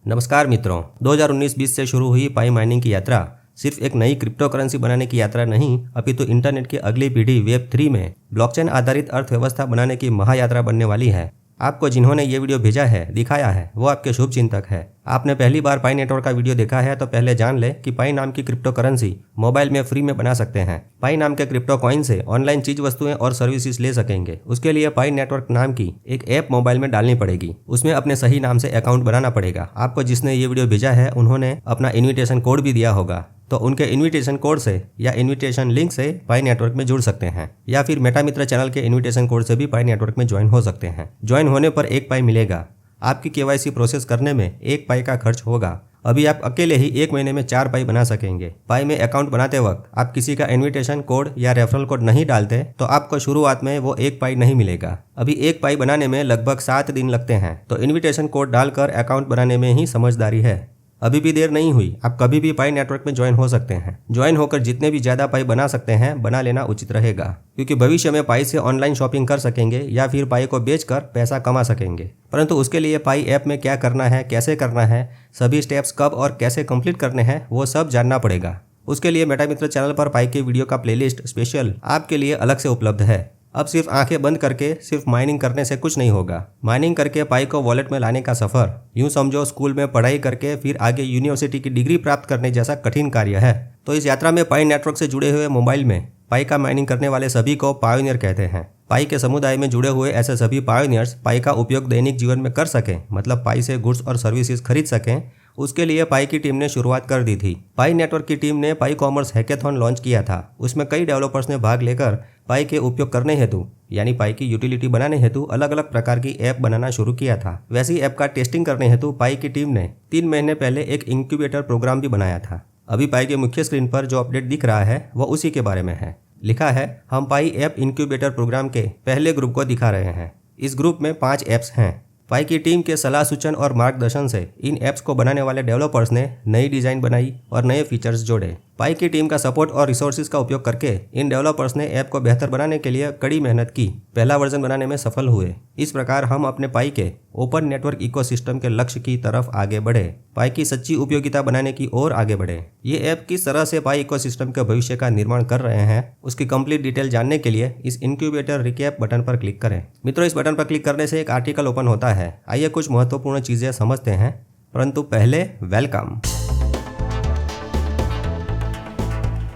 नमस्कार मित्रों, 2019-20 से शुरू हुई पाई माइनिंग की यात्रा सिर्फ एक नई क्रिप्टो करेंसी बनाने की यात्रा नहीं, अपितु इंटरनेट की अगली पीढ़ी वेब 3 में ब्लॉकचेन आधारित अर्थव्यवस्था बनाने की महायात्रा बनने वाली है। आपको जिन्होंने ये वीडियो भेजा है, दिखाया है, वो आपके शुभ चिंतक है। आपने पहली बार पाई नेटवर्क का वीडियो देखा है तो पहले जान ले कि पाई नाम की क्रिप्टो करेंसी मोबाइल में फ्री में बना सकते हैं। पाई नाम के क्रिप्टो कॉइन से ऑनलाइन चीज वस्तुएं और सर्विसेज ले सकेंगे। उसके लिए पाई नेटवर्क नाम की एक ऐप मोबाइल में डालनी पड़ेगी। उसमें अपने सही नाम से अकाउंट बनाना पड़ेगा। आपको जिसने ये वीडियो भेजा है उन्होंने अपना इन्विटेशन कोड भी दिया होगा, तो उनके इन्विटेशन कोड से या इन्विटेशन लिंक से पाई नेटवर्क में जुड़ सकते हैं, या फिर मेटा मित्र चैनल के इन्विटेशन कोड से भी पाई नेटवर्क में ज्वाइन हो सकते हैं। ज्वाइन होने पर 1 पाई मिलेगा। आपकी केवाईसी प्रोसेस करने में 1 पाई का खर्च होगा। अभी आप अकेले ही 1 महीने में 4 पाई बना सकेंगे। पाई में अकाउंट बनाते वक्त आप किसी का इन्विटेशन कोड या रेफरल कोड नहीं डालते तो आपको शुरुआत में वो 1 पाई नहीं मिलेगा। अभी 1 पाई बनाने में लगभग 7 दिन लगते हैं, तो इन्विटेशन कोड डालकर अकाउंट बनाने में ही समझदारी है। अभी भी देर नहीं हुई, आप कभी भी पाई नेटवर्क में ज्वाइन हो सकते हैं। ज्वाइन होकर जितने भी ज्यादा पाई बना सकते हैं बना लेना उचित रहेगा, क्योंकि भविष्य में पाई से ऑनलाइन शॉपिंग कर सकेंगे या फिर पाई को बेचकर पैसा कमा सकेंगे। परंतु उसके लिए पाई ऐप में क्या करना है, कैसे करना है, सभी स्टेप्स कब और कैसे कंप्लीट करने हैं वो सब जानना पड़ेगा। उसके लिए मेटा मित्र चैनल पर पाई के वीडियो का प्लेलिस्ट स्पेशल आपके लिए अलग से उपलब्ध है। अब सिर्फ आंखें बंद करके सिर्फ माइनिंग करने से कुछ नहीं होगा। माइनिंग करके पाई को वॉलेट में लाने का सफर यूं समझो स्कूल में पढ़ाई करके फिर आगे यूनिवर्सिटी की डिग्री प्राप्त करने जैसा कठिन कार्य है। तो इस यात्रा में पाई नेटवर्क से जुड़े हुए मोबाइल में पाई का माइनिंग करने वाले सभी को पायोनियर कहते हैं। पाई के समुदाय में जुड़े हुए ऐसे सभी पायोनियर्स पाई का उपयोग दैनिक जीवन में कर सकें, मतलब पाई से गुड्स और सर्विसेज खरीद सकें, उसके लिए पाई की टीम ने शुरुआत कर दी थी। पाई नेटवर्क की टीम ने पाई कॉमर्स हैकेथॉन लॉन्च किया था। उसमें कई डेवलपर्स ने भाग लेकर पाई के उपयोग करने हेतु यानी पाई की यूटिलिटी बनाने हेतु अलग अलग प्रकार की ऐप बनाना शुरू किया था। वैसी ऐप का टेस्टिंग करने हेतु पाई की टीम ने 3 महीने पहले एक इंक्यूबेटर प्रोग्राम भी बनाया था। अभी पाई के मुख्य स्क्रीन पर जो अपडेट दिख रहा है वो उसी के बारे में है। लिखा है, हम पाई ऐप इंक्यूबेटर प्रोग्राम के पहले ग्रुप को दिखा रहे हैं। इस ग्रुप में 5 ऐप्स हैं। पाई की टीम के सलाह सूचन और मार्गदर्शन से इन ऐप्स को बनाने वाले डेवलपर्स ने नई डिजाइन बनाई और नए फीचर्स जोड़े। पाई की टीम का सपोर्ट और रिसोर्सेज का उपयोग करके इन डेवलपर्स ने ऐप को बेहतर बनाने के लिए कड़ी मेहनत की। पहला वर्जन बनाने में सफल हुए। इस प्रकार हम अपने पाई के ओपन नेटवर्क इकोसिस्टम के लक्ष्य की तरफ आगे बढ़े, पाई की सच्ची उपयोगिता बनाने की ओर आगे बढ़े। ये ऐप किस तरह से पाई इकोसिस्टम के भविष्य का निर्माण कर रहे हैं, उसकी कंप्लीट डिटेल जानने के लिए इस इंक्यूबेटर रिकैप बटन पर क्लिक करें। मित्रों, इस बटन पर क्लिक करने से एक आर्टिकल ओपन होता है। आइए कुछ महत्वपूर्ण चीजें समझते हैं, परंतु पहले वेलकम।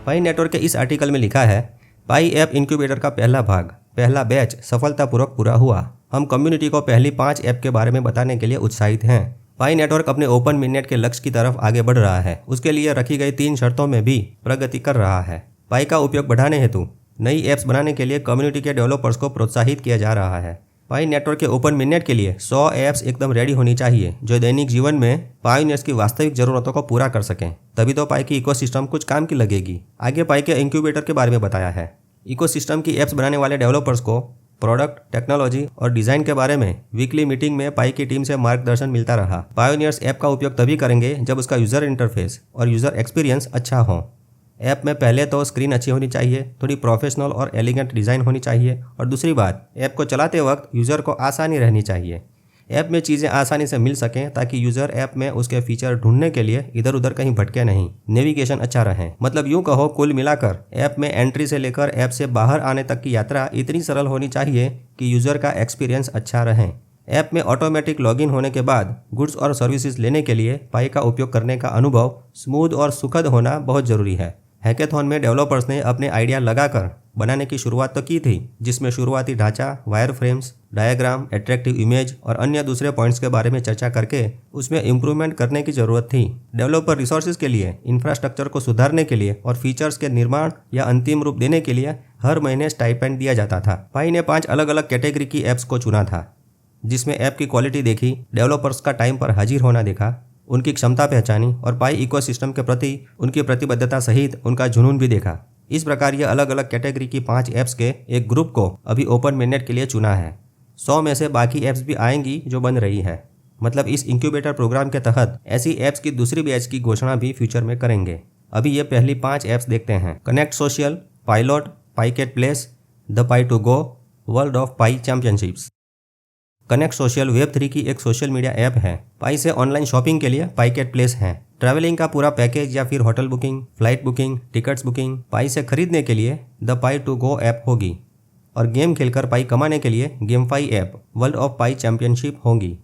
पाई नेटवर्क के इस आर्टिकल में लिखा है, पाई ऐप इंक्यूबेटर का पहला भाग, पहला बैच सफलतापूर्वक पूरा हुआ। हम कम्युनिटी को पहली 5 ऐप के बारे में बताने के लिए उत्साहित हैं। पाई नेटवर्क अपने ओपन मिननेट के लक्ष्य की तरफ आगे बढ़ रहा है। उसके लिए रखी गई 3 शर्तों में भी प्रगति कर रहा है। पाई का उपयोग बढ़ाने हेतु नई ऐप्स बनाने के लिए कम्युनिटी के डेवलपर्स को प्रोत्साहित किया जा रहा है। पाई नेटवर्क के ओपन मिननेट के लिए 100 ऐप्स एकदम रेडी होनी चाहिए जो दैनिक जीवन में पायोनियर्स की वास्तविक जरूरतों को पूरा कर सकें, तभी तो पाई की इकोसिस्टम कुछ काम की लगेगी। आगे पाई के इंक्यूबेटर के बारे में बताया है। इकोसिस्टम की ऐप्स बनाने वाले डेवलपर्स को प्रोडक्ट, टेक्नोलॉजी और डिजाइन के बारे में वीकली मीटिंग में पाई की टीम से मार्गदर्शन मिलता रहा। पायोनियर्स ऐप का उपयोग तभी करेंगे जब उसका यूजर इंटरफेस और यूजर एक्सपीरियंस अच्छा हो। ऐप में पहले तो स्क्रीन अच्छी होनी चाहिए, थोड़ी प्रोफेशनल और एलिगेंट डिज़ाइन होनी चाहिए, और दूसरी बात, ऐप को चलाते वक्त यूज़र को आसानी रहनी चाहिए। ऐप में चीज़ें आसानी से मिल सकें ताकि यूज़र ऐप में उसके फीचर ढूंढने के लिए इधर उधर कहीं भटके नहीं। नेविगेशन अच्छा रहे, मतलब यूँ कहो कुल मिलाकर ऐप में एंट्री से लेकर ऐप से बाहर आने तक की यात्रा इतनी सरल होनी चाहिए कि यूज़र का एक्सपीरियंस अच्छा रहे। ऐप में ऑटोमेटिक लॉगिन होने के बाद गुड्स और सर्विसेज लेने के लिए पाई का उपयोग करने का अनुभव स्मूथ और सुखद होना बहुत ज़रूरी है। हैकेथॉन में डेवलपर्स ने अपने आइडिया लगाकर बनाने की शुरुआत तो की थी, जिसमें शुरुआती ढांचा, wire frames, diagram, attractive image और अन्य दूसरे पॉइंट्स के बारे में चर्चा करके उसमें इम्प्रूवमेंट करने की जरूरत थी। डेवलपर रिसोर्सेज के लिए, इंफ्रास्ट्रक्चर को सुधारने के लिए और फीचर्स के निर्माण या अंतिम रूप देने के लिए हर महीने स्टाइपेंड दिया जाता था। पाई ने 5 अलग अलग कैटेगरी की ऐप्स को चुना था, जिसमें ऐप की क्वालिटी देखी, डेवलपर्स का टाइम पर हाजिर होना देखा, उनकी क्षमता पहचानी और पाई इकोसिस्टम के प्रति उनकी प्रतिबद्धता सहित उनका जुनून भी देखा। इस प्रकार ये अलग अलग कैटेगरी की 5 ऐप्स के एक ग्रुप को अभी ओपन मिननेट के लिए चुना है। 100 में से बाकी ऐप्स भी आएंगी जो बन रही है, मतलब इस इंक्यूबेटर प्रोग्राम के तहत ऐसी ऐप्स की दूसरी बैच की घोषणा भी फ्यूचर में करेंगे। अभी ये पहली 5 ऐप्स देखते हैं। Connect social, pilot, Piket place, the Pi to go, world of Pi championships. Connect social वेब3 की एक सोशल मीडिया ऐप है। पाई से ऑनलाइन शॉपिंग के लिए पाईकेट प्लेस है। ट्रैवलिंग का पूरा पैकेज या फिर hotel booking, flight booking, tickets booking Pi से खरीदने के लिए the Pi to go app होगी और गेम खेलकर पाई कमाने के लिए GameFi app world of Pi championship होगी।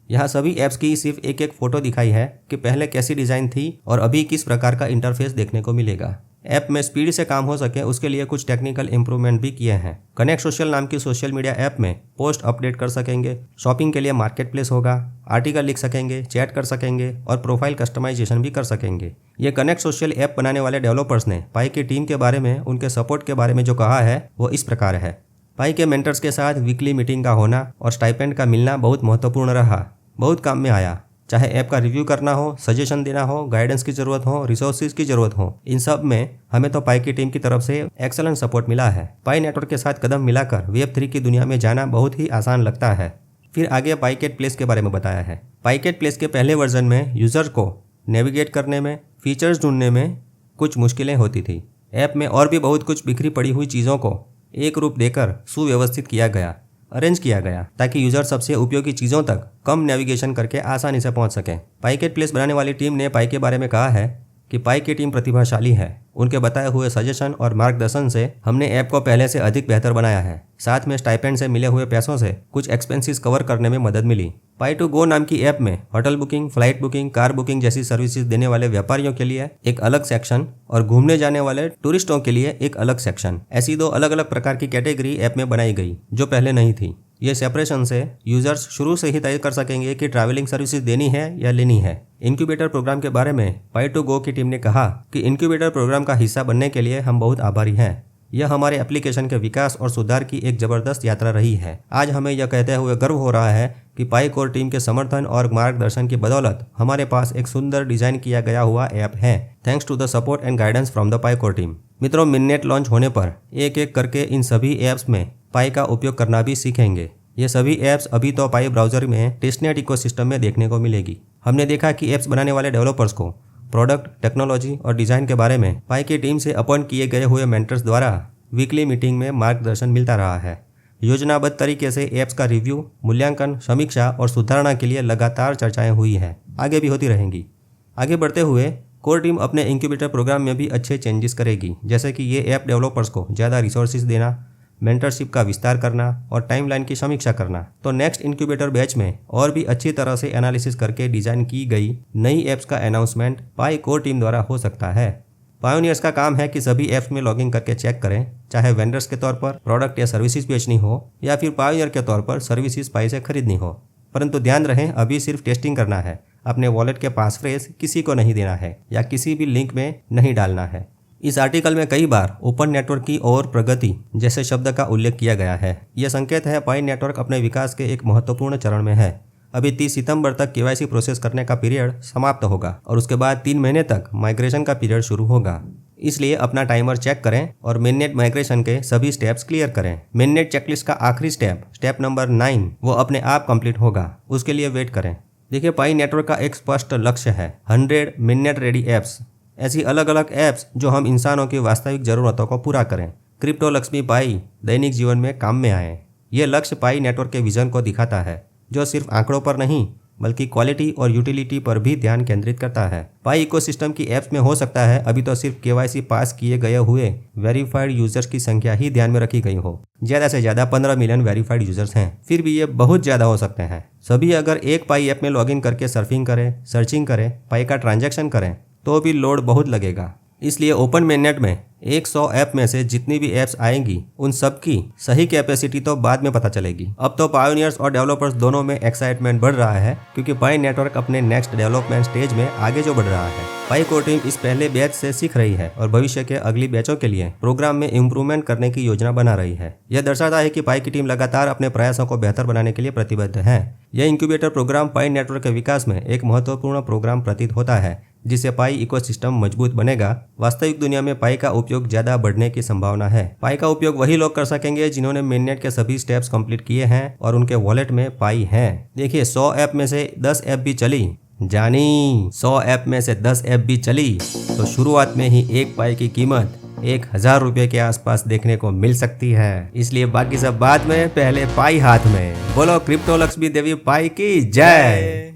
यहाँ सभी ऐप्स की सिर्फ एक एक फोटो दिखाई है कि पहले कैसी डिज़ाइन थी और अभी किस प्रकार का इंटरफेस देखने को मिलेगा। ऐप में स्पीड से काम हो सके उसके लिए कुछ टेक्निकल इंप्रूवमेंट भी किए हैं। कनेक्ट सोशल नाम की सोशल मीडिया ऐप में पोस्ट अपडेट कर सकेंगे, शॉपिंग के लिए मार्केट प्लेस होगा, आर्टिकल लिख सकेंगे, चैट कर सकेंगे और प्रोफाइल कस्टमाइजेशन भी कर सकेंगे। ये कनेक्ट सोशल ऐप बनाने वाले डेवलपर्स ने पाई की टीम के बारे में, उनके सपोर्ट के बारे में जो कहा है वो इस प्रकार है। पाई के मेंटर्स के साथ वीकली मीटिंग का होना और स्टाइपेंड का मिलना बहुत महत्वपूर्ण रहा, बहुत काम में आया। चाहे ऐप का रिव्यू करना हो, सजेशन देना हो, गाइडेंस की ज़रूरत हो, रिसोर्सेज की ज़रूरत हो, इन सब में हमें तो पाई की टीम की तरफ से एक्सेलेंट सपोर्ट मिला है। पाई नेटवर्क के साथ कदम मिलाकर वेब3 की दुनिया में जाना बहुत ही आसान लगता है। फिर आगे पाईकेट प्लेस के बारे में बताया है। पाईकेट प्लेस के पहले वर्जन में यूज़र को नेविगेट करने में, फीचर्स ढूंढने में कुछ मुश्किलें होती थी। ऐप में और भी बहुत कुछ बिखरी पड़ी हुई चीज़ों को एक रूप देकर सुव्यवस्थित किया गया, अरेंज किया गया ताकि यूजर सबसे उपयोगी चीज़ों तक कम नेविगेशन करके आसानी से पहुंच सकें। पाईकेट प्लेस बनाने वाली टीम ने पाई के बारे में कहा है कि पाई की टीम प्रतिभाशाली है। उनके बताए हुए सजेशन और मार्गदर्शन से हमने ऐप को पहले से अधिक बेहतर बनाया है। साथ में स्टाइपेंड से मिले हुए पैसों से कुछ एक्सपेंसेस कवर करने में मदद मिली। पाई टू गो नाम की ऐप में hotel booking, flight booking, car booking जैसी सर्विसेज देने वाले व्यापारियों के लिए एक अलग सेक्शन और घूमने जाने वाले टूरिस्टों के लिए एक अलग सेक्शन, ऐसी दो अलग अलग प्रकार की कैटेगरी ऐप में बनाई गई जो पहले नहीं थी। ये सेपरेशन से यूजर्स शुरू से ही तय कर सकेंगे कि ट्रैवलिंग सर्विसेज देनी है या लेनी है। इंक्यूबेटर प्रोग्राम के बारे में पाई टू गो की टीम ने कहा कि इंक्यूबेटर प्रोग्राम का हिस्सा बनने के लिए हम बहुत आभारी हैं। यह हमारे एप्लीकेशन के विकास और सुधार की एक जबरदस्त यात्रा रही है। आज हमें यह कहते हुए गर्व हो रहा है कि पाई कोर टीम के समर्थन और मार्गदर्शन की बदौलत हमारे पास एक सुंदर डिजाइन किया गया हुआ ऐप है। Thanks to the support and guidance from the Pi core team. मित्रों, मिननेट लॉन्च होने पर एक एक करके इन सभी ऐप्स में पाई का उपयोग करना भी सीखेंगे। ये सभी ऐप्स अभी तो पाई ब्राउजर में टेस्टनेट इकोसिस्टम में देखने को मिलेगी। हमने देखा कि ऐप्स बनाने वाले डेवलपर्स को प्रोडक्ट, टेक्नोलॉजी और डिज़ाइन के बारे में पाई की टीम से अपॉइंट किए गए हुए मेंटर्स द्वारा वीकली मीटिंग में मार्गदर्शन मिलता रहा है। योजनाबद्ध तरीके से ऐप्स का रिव्यू, मूल्यांकन, समीक्षा और सुधारणा के लिए लगातार चर्चाएं हुई हैं, आगे भी होती रहेंगी। आगे बढ़ते हुए कोर टीम अपने इंक्यूबेटर प्रोग्राम में भी अच्छे चेंजेस करेगी, जैसे कि ये ऐप डेवलपर्स को ज़्यादा रिसोर्सेज देना, मेंटरशिप का विस्तार करना और टाइमलाइन की समीक्षा करना। तो नेक्स्ट इंक्यूबेटर बैच में और भी अच्छी तरह से एनालिसिस करके डिजाइन की गई नई ऐप्स का अनाउंसमेंट पाई कोर टीम द्वारा हो सकता है। पायोनियर्स का काम है कि सभी ऐप्स में लॉगिन करके चेक करें, चाहे वेंडर्स के तौर पर प्रोडक्ट या सर्विसेज बेचनी हो या फिर पायोनियर के तौर पर सर्विसेज पाई से खरीदनी हो। परंतु ध्यान रहे, अभी सिर्फ टेस्टिंग करना है। अपने वॉलेट के पासफ्रेज किसी को नहीं देना है या किसी भी लिंक में नहीं डालना है। इस आर्टिकल में कई बार ओपन नेटवर्क की और प्रगति जैसे शब्द का उल्लेख किया गया है। यह संकेत है पाई नेटवर्क अपने विकास के एक महत्वपूर्ण चरण में है। अभी 30 सितंबर तक केवाईसी प्रोसेस करने का पीरियड समाप्त होगा और उसके बाद 3 महीने तक माइग्रेशन का पीरियड शुरू होगा। इसलिए अपना टाइमर चेक करें और मेननेट माइग्रेशन के सभी स्टेप्स क्लियर करें। मेननेट चेकलिस्ट का आखिरी स्टेप नंबर 9 वो अपने आप कंप्लीट होगा, उसके लिए वेट करें। देखिए, पाई नेटवर्क का एक स्पष्ट लक्ष्य है 100 मेननेट रेडी ऐप्स, ऐसी अलग अलग ऐप्स जो हम इंसानों की वास्तविक ज़रूरतों को पूरा करें। क्रिप्टो लक्ष्मी पाई दैनिक जीवन में काम में आए। ये लक्ष्य पाई नेटवर्क के विजन को दिखाता है, जो सिर्फ आंकड़ों पर नहीं बल्कि क्वालिटी और यूटिलिटी पर भी ध्यान केंद्रित करता है। पाई इकोसिस्टम की ऐप्स में हो सकता है अभी तो सिर्फ केवाईसी पास किए गए हुए वेरीफाइड यूजर्स की संख्या ही ध्यान में रखी गई हो। ज़्यादा से ज़्यादा 15 मिलियन वेरीफाइड यूजर्स हैं, फिर भी ये बहुत ज़्यादा हो सकते हैं। सभी अगर एक पाई ऐप में लॉगिन करके सर्फिंग करें, सर्चिंग करें, पाई का ट्रांजैक्शन करें तो भी लोड बहुत लगेगा। इसलिए ओपन मेननेट में 100 ऐप में से जितनी भी ऐप्स आएंगी उन सब की सही कैपेसिटी तो बाद में पता चलेगी। अब तो पायोनियर्स और डेवलपर्स दोनों में एक्साइटमेंट बढ़ रहा है, क्योंकि पाई नेटवर्क अपने नेक्स्ट डेवलपमेंट स्टेज में आगे जो बढ़ रहा है। पाई कोर टीम इस पहले बैच से सीख रही है और भविष्य के अगली बैचों के लिए प्रोग्राम में इम्प्रूवमेंट करने की योजना बना रही है। यह दर्शाता है कि पाई की टीम लगातार अपने प्रयासों को बेहतर बनाने के लिए प्रतिबद्ध है। यह इंक्यूबेटर प्रोग्राम पाई नेटवर्क के विकास में एक महत्वपूर्ण प्रोग्राम प्रतीत होता है, जिससे पाई इकोसिस्टम मजबूत बनेगा। वास्तविक दुनिया में पाई का उपयोग ज्यादा बढ़ने की संभावना है। पाई का उपयोग वही लोग कर सकेंगे जिन्होंने मेननेट के सभी स्टेप्स कंप्लीट किए हैं और उनके वॉलेट में पाई है। देखिए, 100 ऐप में से 10 ऐप भी चली, जानी 100 ऐप में से 10 ऐप भी चली तो शुरुआत में ही एक पाई की कीमत 1000 रुपये के आसपास देखने को मिल सकती है। इसलिए बाकी सब बाद में, पहले पाई हाथ में। बोलो क्रिप्टो लक्ष्मी देवी पाई की जय।